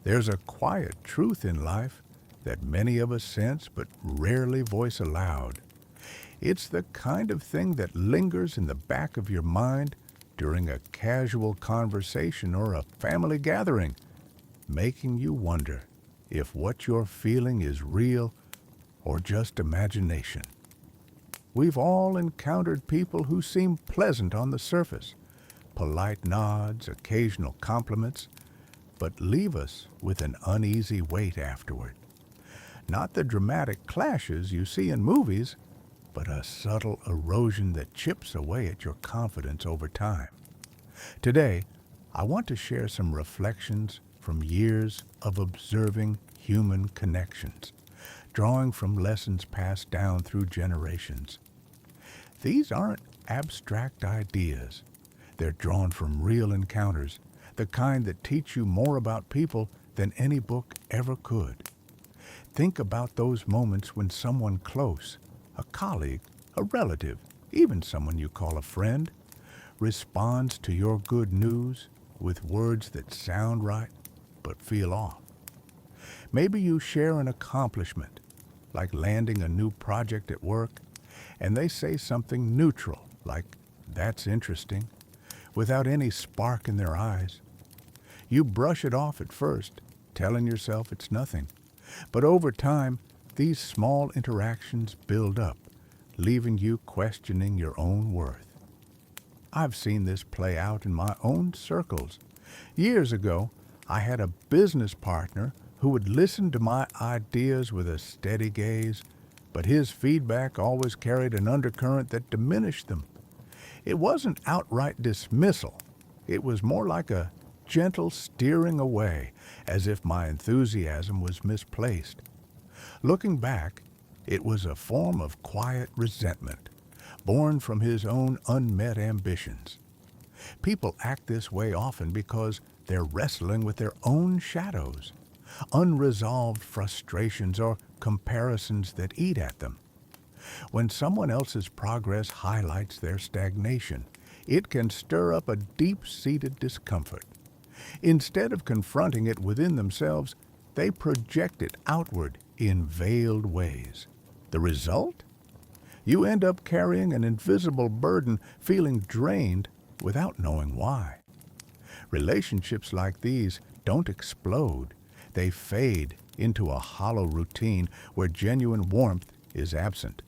There's a quiet truth in life that many of us sense but rarely voice aloud. It's the kind of thing that lingers in the back of your mind during a casual conversation or a family gathering, making you wonder if what you're feeling is real or just imagination. We've all encountered people who seem pleasant on the surface, polite nods, occasional compliments, but leave us with an uneasy weight afterward. Not the dramatic clashes you see in movies, but a subtle erosion that chips away at your confidence over time. Today, I want to share some reflections from years of observing human connections, drawing from lessons passed down through generations. These aren't abstract ideas. They're drawn from real encounters, the kind that teach you more about people than any book ever could. Think about those moments when someone close, a colleague, a relative, even someone you call a friend, responds to your good news with words that sound right but feel off. Maybe you share an accomplishment, like landing a new project at work, and they say something neutral, like, "That's interesting," without any spark in their eyes. You brush it off at first, telling yourself it's nothing. But over time, these small interactions build up, leaving you questioning your own worth. I've seen this play out in my own circles. Years ago, I had a business partner who would listen to my ideas with a steady gaze, but his feedback always carried an undercurrent that diminished them. It wasn't outright dismissal. It was more like a gentle steering away, as if my enthusiasm was misplaced. Looking back, it was a form of quiet resentment, born from his own unmet ambitions. People act this way often because they're wrestling with their own shadows, unresolved frustrations or comparisons that eat at them. When someone else's progress highlights their stagnation, it can stir up a deep-seated discomfort. Instead of confronting it within themselves, they project it outward in veiled ways. The result? You end up carrying an invisible burden, feeling drained without knowing why. Relationships like these don't explode. They fade into a hollow routine where genuine warmth is absent.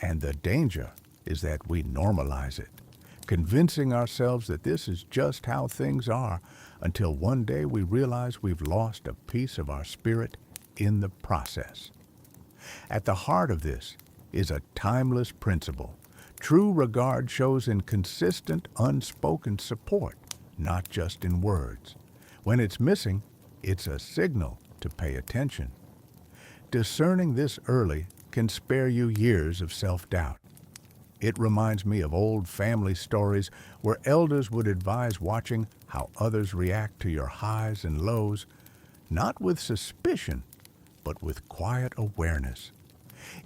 And the danger is that we normalize it, convincing ourselves that this is just how things are, until one day we realize we've lost a piece of our spirit in the process. At the heart of this is a timeless principle. True regard shows in consistent, unspoken support, not just in words. When it's missing, it's a signal to pay attention. Discerning this early can spare you years of self-doubt. It reminds me of old family stories where elders would advise watching how others react to your highs and lows, not with suspicion, but with quiet awareness.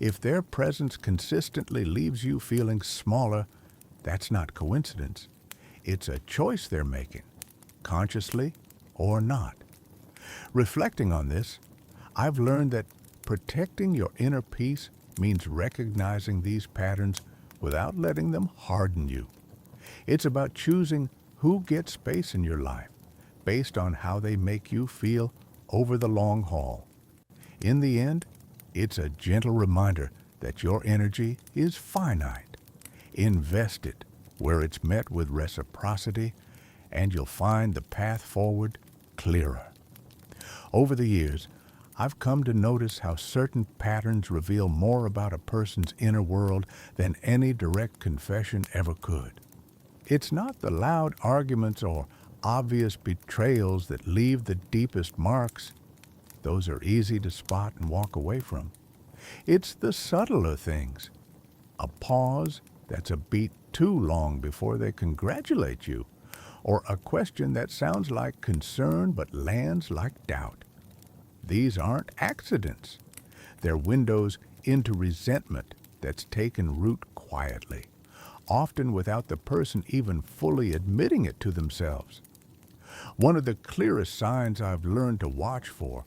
If their presence consistently leaves you feeling smaller, that's not coincidence. It's a choice they're making, consciously or not. Reflecting on this, I've learned that protecting your inner peace means recognizing these patterns without letting them harden you. It's about choosing who gets space in your life based on how they make you feel over the long haul. In the end, it's a gentle reminder that your energy is finite. Invest it where it's met with reciprocity, and you'll find the path forward clearer. Over the years, I've come to notice how certain patterns reveal more about a person's inner world than any direct confession ever could. It's not the loud arguments or obvious betrayals that leave the deepest marks. Those are easy to spot and walk away from. It's the subtler things. A pause that's a beat too long before they congratulate you, or a question that sounds like concern but lands like doubt. These aren't accidents. They're windows into resentment that's taken root quietly, often without the person even fully admitting it to themselves. One of the clearest signs I've learned to watch for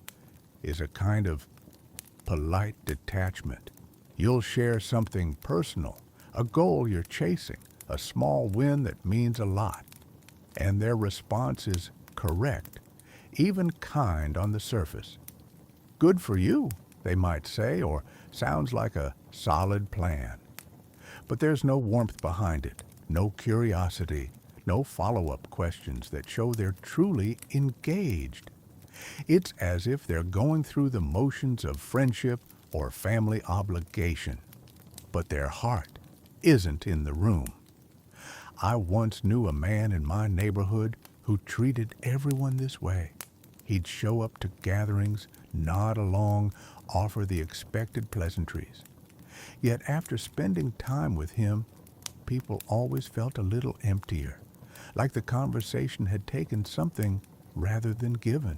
is a kind of polite detachment. You'll share something personal, a goal you're chasing, a small win that means a lot, and their response is correct, even kind on the surface. Good for you, they might say, or sounds like a solid plan. But there's no warmth behind it, no curiosity, no follow-up questions that show they're truly engaged. It's as if they're going through the motions of friendship or family obligation, but their heart isn't in the room. I once knew a man in my neighborhood who treated everyone this way. He'd show up to gatherings, nod along, offer the expected pleasantries. Yet after spending time with him, people always felt a little emptier, like the conversation had taken something rather than given.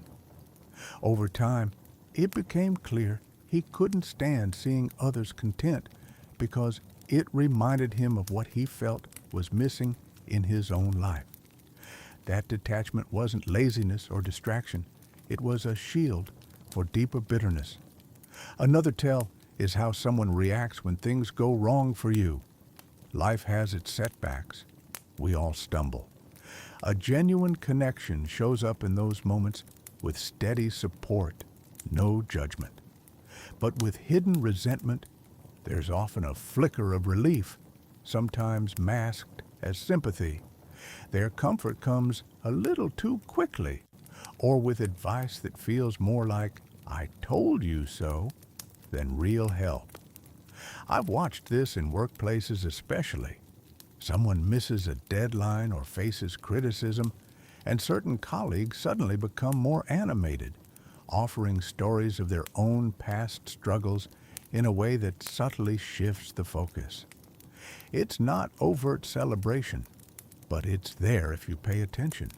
Over time, it became clear he couldn't stand seeing others content because it reminded him of what he felt was missing in his own life. That detachment wasn't laziness or distraction. It was a shield for deeper bitterness. Another tell is how someone reacts when things go wrong for you. Life has its setbacks. We all stumble. A genuine connection shows up in those moments with steady support, no judgment. But with hidden resentment, there's often a flicker of relief, sometimes masked as sympathy. Their comfort comes a little too quickly, or with advice that feels more like, "I told you so," than real help. I've watched this in workplaces especially. Someone misses a deadline or faces criticism, and certain colleagues suddenly become more animated, offering stories of their own past struggles in a way that subtly shifts the focus. It's not overt celebration, but it's there if you pay attention,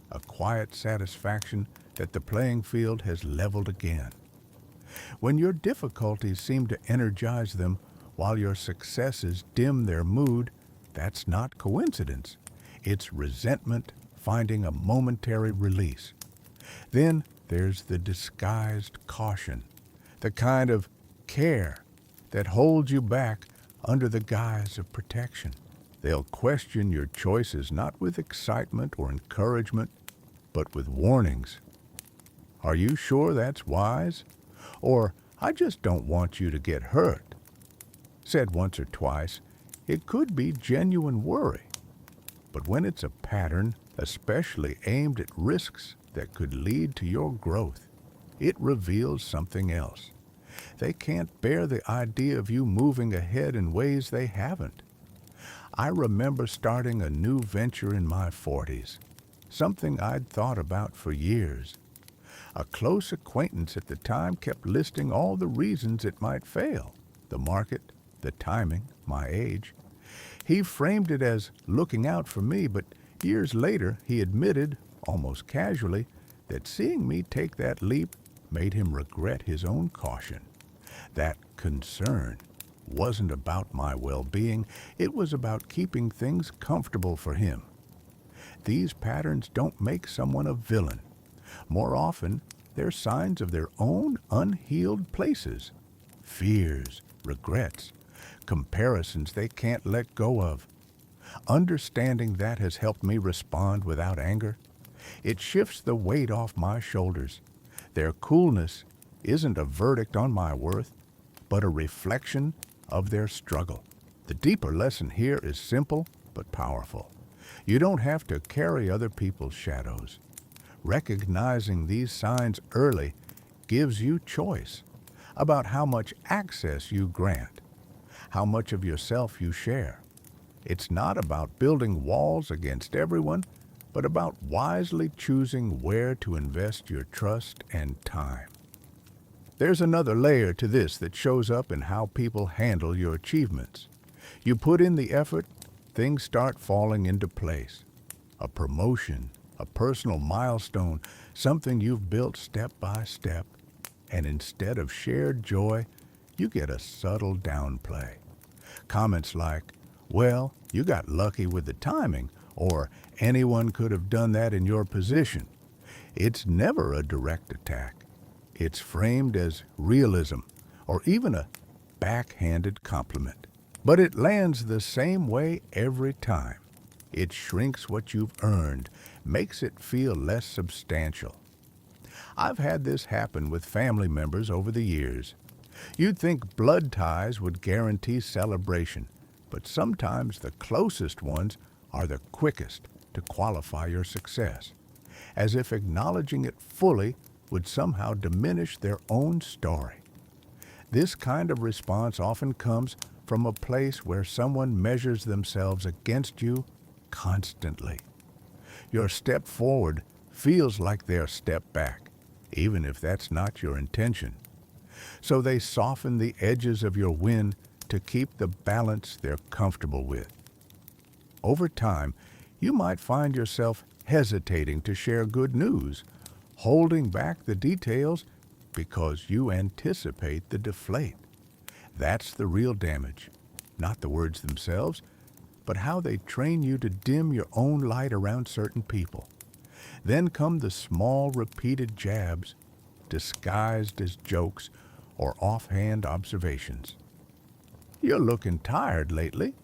a quiet satisfaction that the playing field has leveled again. When your difficulties seem to energize them while your successes dim their mood, that's not coincidence. It's resentment finding a momentary release. Then there's the disguised caution, the kind of care that holds you back under the guise of protection. They'll question your choices not with excitement or encouragement, but with warnings. Are you sure that's wise? Or, "I just don't want you to get hurt." Said once or twice, it could be genuine worry. But when it's a pattern, especially aimed at risks that could lead to your growth, it reveals something else. They can't bear the idea of you moving ahead in ways they haven't. I remember starting a new venture in my 40s, something I'd thought about for years. A close acquaintance at the time kept listing all the reasons it might fail: the market, the timing, my age. He framed it as looking out for me, but years later he admitted, almost casually, that seeing me take that leap made him regret his own caution. That concern wasn't about my well-being, it was about keeping things comfortable for him. These patterns don't make someone a villain. More often, they're signs of their own unhealed places, fears, regrets, comparisons they can't let go of. Understanding that has helped me respond without anger. It shifts the weight off my shoulders. Their coolness isn't a verdict on my worth, but a reflection of their struggle. The deeper lesson here is simple but powerful. You don't have to carry other people's shadows. Recognizing these signs early gives you choice about how much access you grant, how much of yourself you share. It's not about building walls against everyone, but about wisely choosing where to invest your trust and time. There's another layer to this that shows up in how people handle your achievements. You put in the effort, things start falling into place. A promotion, a personal milestone, something you've built step by step, and instead of shared joy, you get a subtle downplay. Comments like, "Well, you got lucky with the timing," or "anyone could have done that in your position," It's never a direct attack. It's framed as realism or even a backhanded compliment. But it lands the same way every time. It shrinks what you've earned, makes it feel less substantial. I've had this happen with family members over the years. You'd think blood ties would guarantee celebration, but sometimes the closest ones are the quickest to qualify your success, as if acknowledging it fully would somehow diminish their own story. This kind of response often comes from a place where someone measures themselves against you constantly. Your step forward feels like their step back, even if that's not your intention. So they soften the edges of your win to keep the balance they're comfortable with. Over time, you might find yourself hesitating to share good news, holding back the details because you anticipate the deflate. That's the real damage, not the words themselves, but how they train you to dim your own light around certain people. Then come the small, repeated jabs, disguised as jokes or offhand observations. "You're looking tired lately,"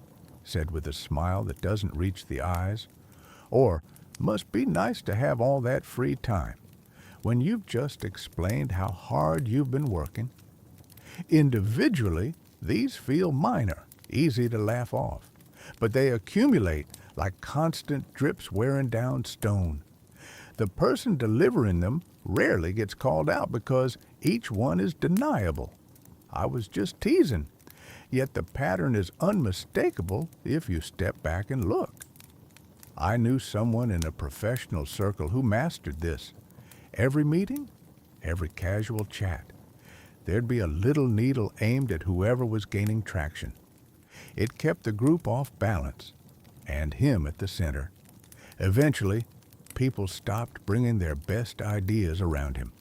said with a smile that doesn't reach the eyes. Or, "Must be nice to have all that free time," when you've just explained how hard you've been working. Individually, these feel minor, easy to laugh off, but they accumulate like constant drips wearing down stone. The person delivering them rarely gets called out because each one is deniable. "I was just teasing," yet the pattern is unmistakable if you step back and look. I knew someone in a professional circle who mastered this. Every meeting, every casual chat, there'd be a little needle aimed at whoever was gaining traction. It kept the group off balance, and him at the center. Eventually, people stopped bringing their best ideas around him.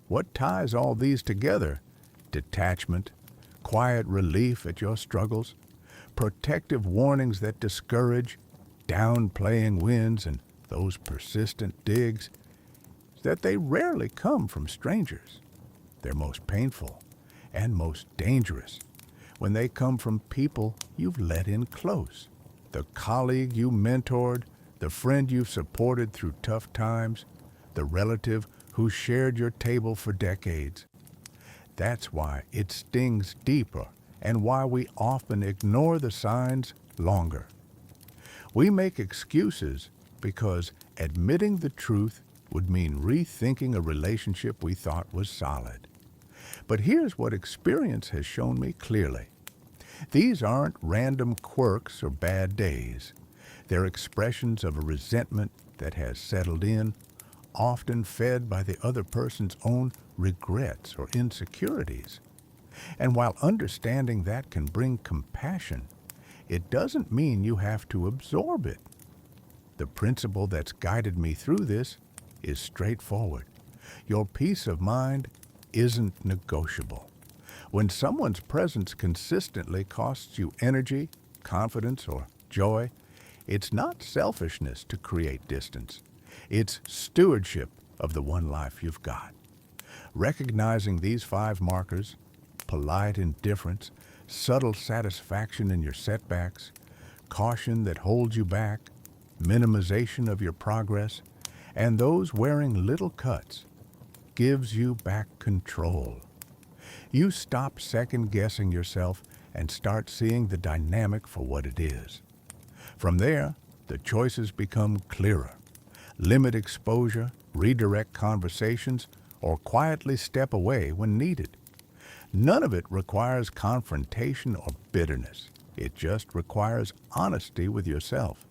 What ties all these together? Detachment, quiet relief at your struggles, protective warnings that discourage, downplaying wins, and those persistent digs, that they rarely come from strangers. They're most painful and most dangerous when they come from people you've let in close. The colleague you mentored, the friend you've supported through tough times, the relative who shared your table for decades. That's why it stings deeper and why we often ignore the signs longer. We make excuses because admitting the truth would mean rethinking a relationship we thought was solid. But here's what experience has shown me clearly. These aren't random quirks or bad days. They're expressions of a resentment that has settled in, often fed by the other person's own regrets or insecurities. And while understanding that can bring compassion, it doesn't mean you have to absorb it. The principle that's guided me through this is straightforward. Your peace of mind isn't negotiable. When someone's presence consistently costs you energy, confidence, or joy, it's not selfishness to create distance. It's stewardship of the one life you've got. Recognizing these 5 markers, polite indifference, subtle satisfaction in your setbacks, caution that holds you back, minimization of your progress, and those wearing little cuts, gives you back control. You stop second-guessing yourself and start seeing the dynamic for what it is. From there, the choices become clearer. Limit exposure, redirect conversations, or quietly step away when needed. None of it requires confrontation or bitterness. It just requires honesty with yourself.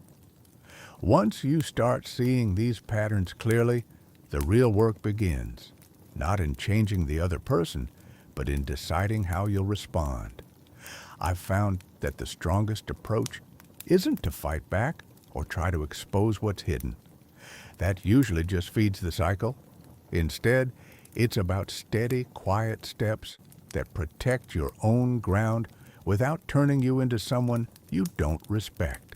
Once you start seeing these patterns clearly, the real work begins, not in changing the other person, but in deciding how you'll respond. I've found that the strongest approach isn't to fight back or try to expose what's hidden. That usually just feeds the cycle. Instead, it's about steady, quiet steps that protect your own ground without turning you into someone you don't respect.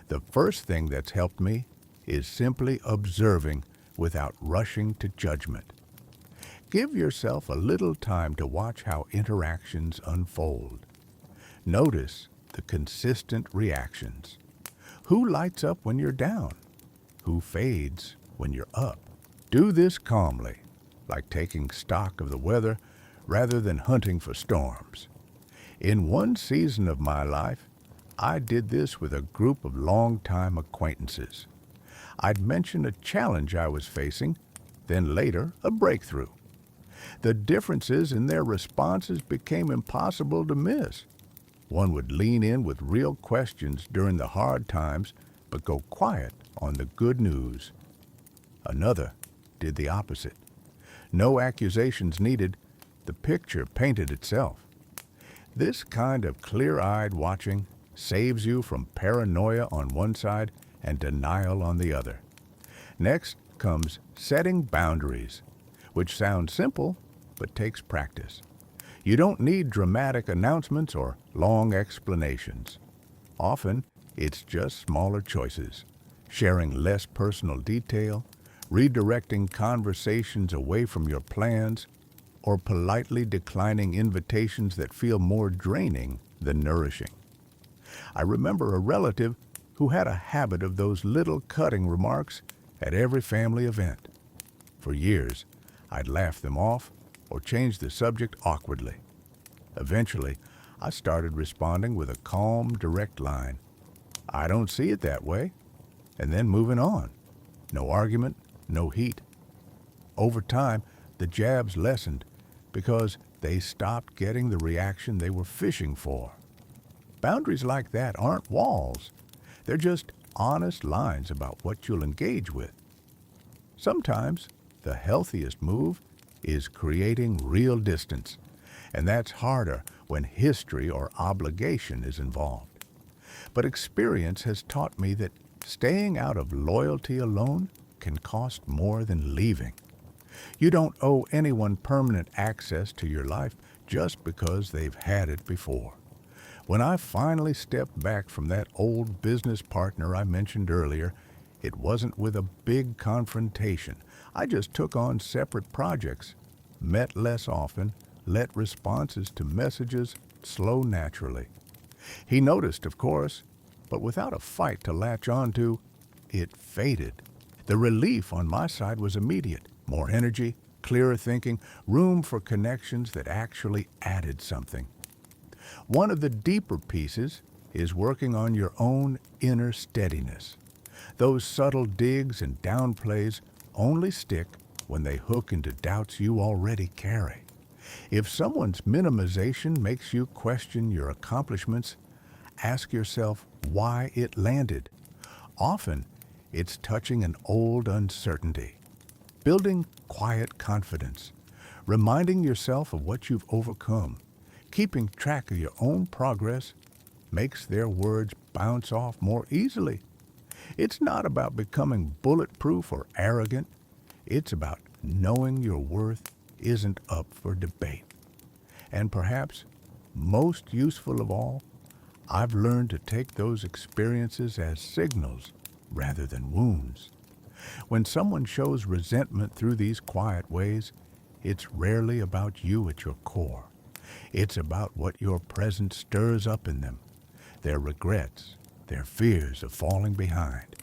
The first thing that's helped me is simply observing without rushing to judgment. Give yourself a little time to watch how interactions unfold. Notice the consistent reactions. Who lights up when you're down? Who fades when you're up? Do this calmly, like taking stock of the weather rather than hunting for storms. In one season of my life, I did this with a group of longtime acquaintances. I'd mention a challenge I was facing, then later a breakthrough. The differences in their responses became impossible to miss. One would lean in with real questions during the hard times, but go quiet on the good news. Another did the opposite. No accusations needed, the picture painted itself. This kind of clear-eyed watching saves you from paranoia on one side and denial on the other. Next comes setting boundaries, which sounds simple but takes practice. You don't need dramatic announcements or long explanations. Often, it's just smaller choices, sharing less personal detail, redirecting conversations away from your plans, or politely declining invitations that feel more draining than nourishing. I remember a relative who had a habit of those little cutting remarks at every family event. For years, I'd laugh them off or change the subject awkwardly. Eventually, I started responding with a calm, direct line. "I don't see it that way," and then moving on. No argument, no heat. Over time, the jabs lessened because they stopped getting the reaction they were fishing for. Boundaries like that aren't walls. They're just honest lines about what you'll engage with. Sometimes the healthiest move is creating real distance, and that's harder when history or obligation is involved. But experience has taught me that staying out of loyalty alone can cost more than leaving. You don't owe anyone permanent access to your life just because they've had it before. When I finally stepped back from that old business partner I mentioned earlier, it wasn't with a big confrontation. I just took on separate projects, met less often, let responses to messages slow naturally. He noticed, of course, but without a fight to latch onto, it faded. The relief on my side was immediate. More energy, clearer thinking, room for connections that actually added something. One of the deeper pieces is working on your own inner steadiness. Those subtle digs and downplays only stick when they hook into doubts you already carry. If someone's minimization makes you question your accomplishments, ask yourself why it landed. Often, it's touching an old uncertainty. Building quiet confidence, reminding yourself of what you've overcome, keeping track of your own progress makes their words bounce off more easily. It's not about becoming bulletproof or arrogant. It's about knowing your worth isn't up for debate. And perhaps most useful of all, I've learned to take those experiences as signals rather than wounds. When someone shows resentment through these quiet ways, it's rarely about you at your core. It's about what your presence stirs up in them, their regrets, their fears of falling behind.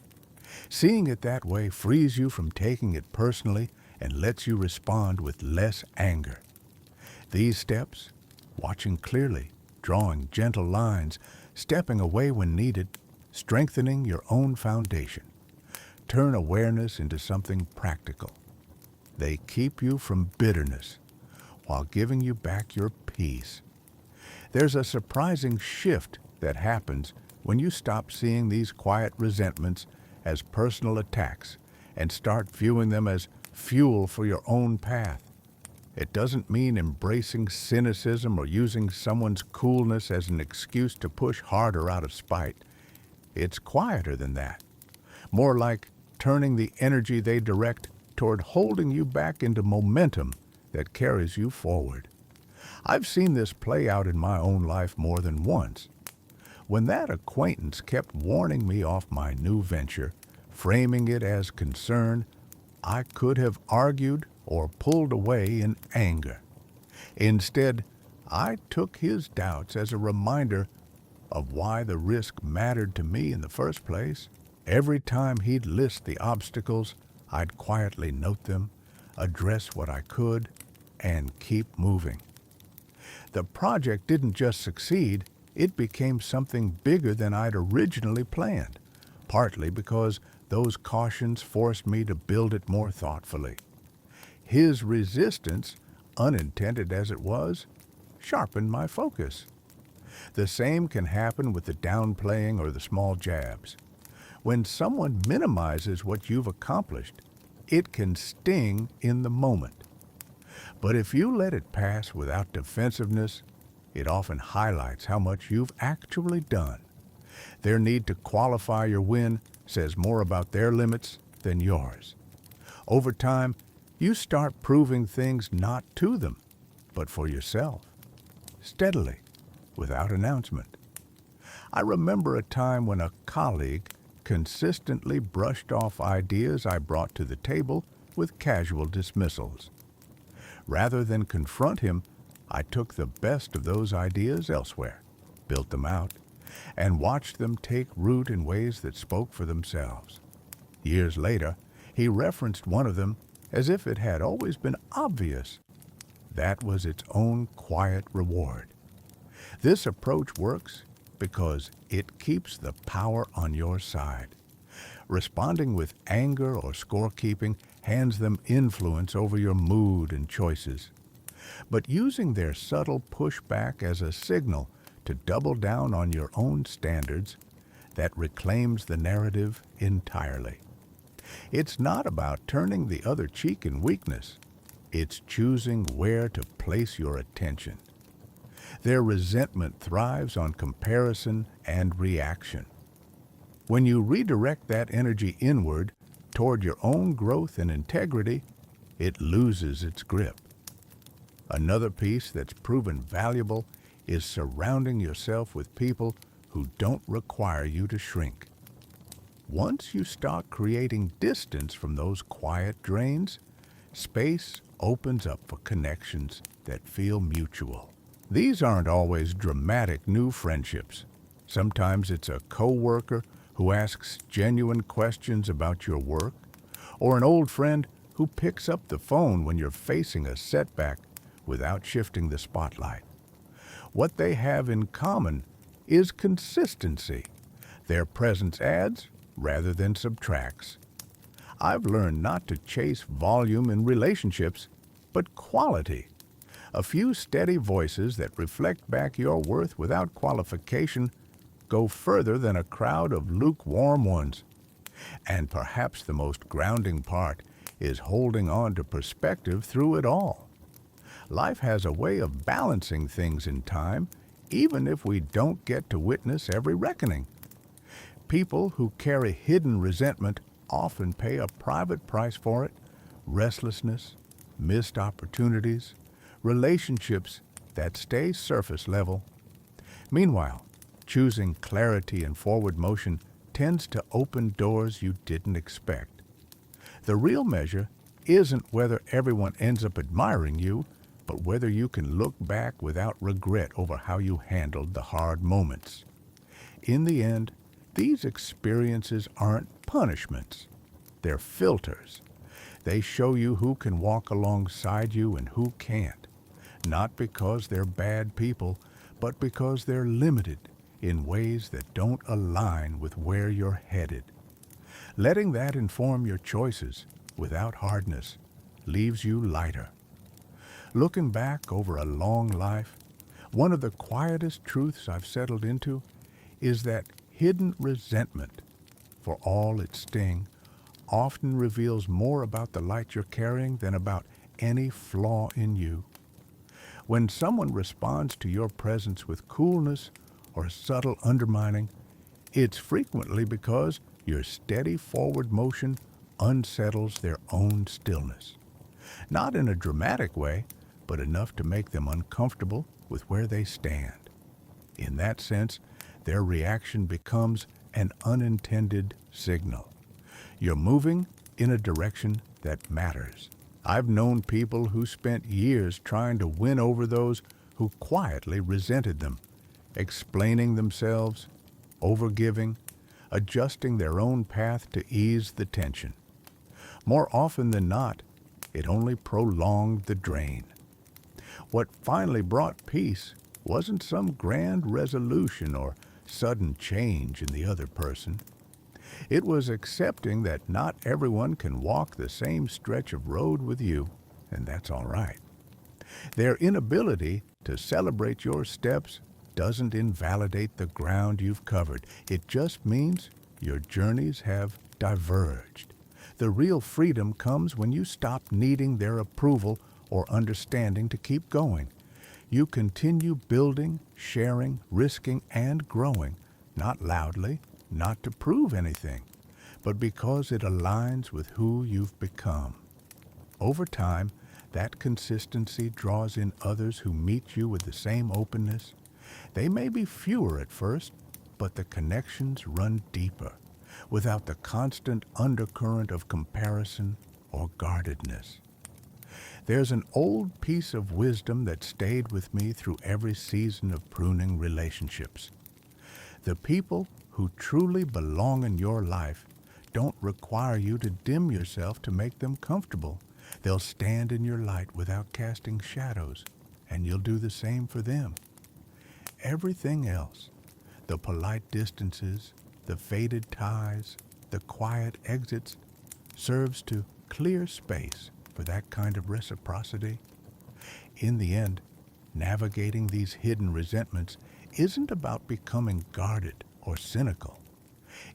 Seeing it that way frees you from taking it personally and lets you respond with less anger. These steps, watching clearly, drawing gentle lines, stepping away when needed, strengthening your own foundation, turn awareness into something practical. They keep you from bitterness while giving you back your peace. There's a surprising shift that happens when you stop seeing these quiet resentments as personal attacks and start viewing them as fuel for your own path. It doesn't mean embracing cynicism or using someone's coolness as an excuse to push harder out of spite. It's quieter than that. More like turning the energy they direct toward holding you back into momentum that carries you forward. I've seen this play out in my own life more than once. When that acquaintance kept warning me off my new venture, framing it as concern, I could have argued or pulled away in anger. Instead, I took his doubts as a reminder of why the risk mattered to me in the first place. Every time he'd list the obstacles, I'd quietly note them, address what I could, and keep moving. The project didn't just succeed, it became something bigger than I'd originally planned, partly because those cautions forced me to build it more thoughtfully. His resistance, unintended as it was, sharpened my focus. The same can happen with the downplaying or the small jabs. When someone minimizes what you've accomplished, it can sting in the moment. But if you let it pass without defensiveness, it often highlights how much you've actually done. Their need to qualify your win says more about their limits than yours. Over time, you start proving things not to them, but for yourself, steadily, without announcement. I remember a time when a colleague consistently brushed off ideas I brought to the table with casual dismissals. Rather than confront him, I took the best of those ideas elsewhere, built them out, and watched them take root in ways that spoke for themselves. Years later, he referenced one of them as if it had always been obvious. That was its own quiet reward. This approach works because it keeps the power on your side. Responding with anger or scorekeeping hands them influence over your mood and choices. But using their subtle pushback as a signal to double down on your own standards, that reclaims the narrative entirely. It's not about turning the other cheek in weakness. It's choosing where to place your attention. Their resentment thrives on comparison and reaction. When you redirect that energy inward toward your own growth and integrity, it loses its grip. Another piece that's proven valuable is surrounding yourself with people who don't require you to shrink. Once you start creating distance from those quiet drains, space opens up for connections that feel mutual. These aren't always dramatic new friendships. Sometimes it's a coworker who asks genuine questions about your work, or an old friend who picks up the phone when you're facing a setback without shifting the spotlight. What they have in common is consistency. Their presence adds rather than subtracts. I've learned not to chase volume in relationships, but quality. A few steady voices that reflect back your worth without qualification go further than a crowd of lukewarm ones. And perhaps the most grounding part is holding on to perspective through it all. Life has a way of balancing things in time, even if we don't get to witness every reckoning. People who carry hidden resentment often pay a private price for it: restlessness, missed opportunities, relationships that stay surface level. Meanwhile, choosing clarity and forward motion tends to open doors you didn't expect. The real measure isn't whether everyone ends up admiring you, but whether you can look back without regret over how you handled the hard moments. In the end, these experiences aren't punishments. They're filters. They show you who can walk alongside you and who can't, not because they're bad people, but because they're limited in ways that don't align with where you're headed. Letting that inform your choices without hardness leaves you lighter. Looking back over a long life, one of the quietest truths I've settled into is that hidden resentment, for all its sting, often reveals more about the light you're carrying than about any flaw in you. When someone responds to your presence with coolness or subtle undermining, it's frequently because your steady forward motion unsettles their own stillness. Not in a dramatic way, but enough to make them uncomfortable with where they stand. In that sense, their reaction becomes an unintended signal. You're moving in a direction that matters. I've known people who spent years trying to win over those who quietly resented them, explaining themselves, overgiving, adjusting their own path to ease the tension. More often than not, it only prolonged the drain. What finally brought peace wasn't some grand resolution or sudden change in the other person. It was accepting that not everyone can walk the same stretch of road with you, and that's all right. Their inability to celebrate your steps doesn't invalidate the ground you've covered. It just means your journeys have diverged. The real freedom comes when you stop needing their approval or understanding to keep going. You continue building, sharing, risking, and growing, not loudly, not to prove anything, but because it aligns with who you've become. Over time, that consistency draws in others who meet you with the same openness. They may be fewer at first, but the connections run deeper, without the constant undercurrent of comparison or guardedness. There's an old piece of wisdom that stayed with me through every season of pruning relationships. The people who truly belong in your life don't require you to dim yourself to make them comfortable. They'll stand in your light without casting shadows, and you'll do the same for them. Everything else, the polite distances, the faded ties, the quiet exits, serves to clear space for that kind of reciprocity. In the end, navigating these hidden resentments isn't about becoming guarded or cynical.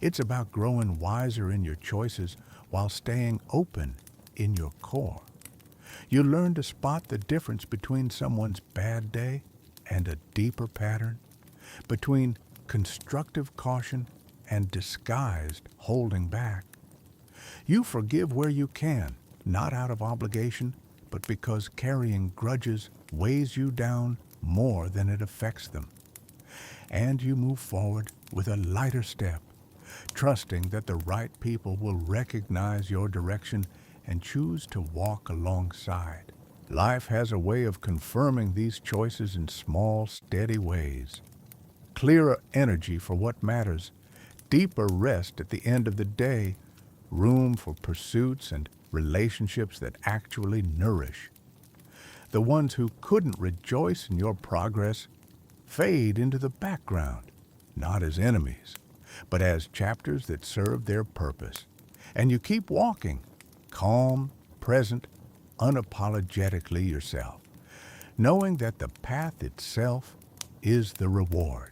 It's about growing wiser in your choices while staying open in your core. You learn to spot the difference between someone's bad day and a deeper pattern, between constructive caution and disguised holding back. You forgive where you can, not out of obligation, but because carrying grudges weighs you down more than it affects them. And you move forward with a lighter step, trusting that the right people will recognize your direction and choose to walk alongside. Life has a way of confirming these choices in small, steady ways. Clearer energy for what matters, deeper rest at the end of the day, room for pursuits and relationships that actually nourish. The ones who couldn't rejoice in your progress fade into the background, not as enemies, but as chapters that serve their purpose. And you keep walking, calm, present, unapologetically yourself, knowing that the path itself is the reward.